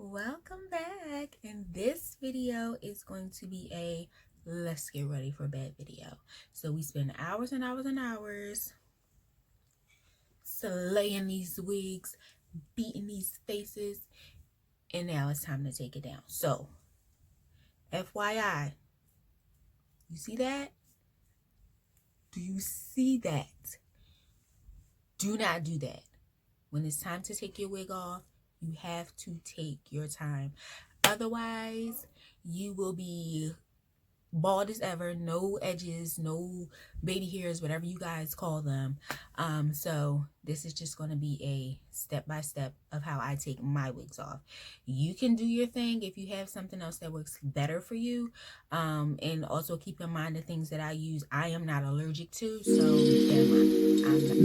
Welcome back, and this video is going to be a let's get ready for bed video. So we spend hours and hours and hours slaying these wigs, beating these faces, and now it's time to take it down. So FYI, you see that? Do you see that? Do not do that. When it's time to take your wig off, you have to take your time. Otherwise, you will be bald as ever, no edges, no baby hairs, whatever you guys call them. So this is just going to be a step-by-step of how I take my wigs off. You can do your thing if you have something else that works better for you. And also keep in mind the things that I use, I am not allergic to, so never mind. I'm not.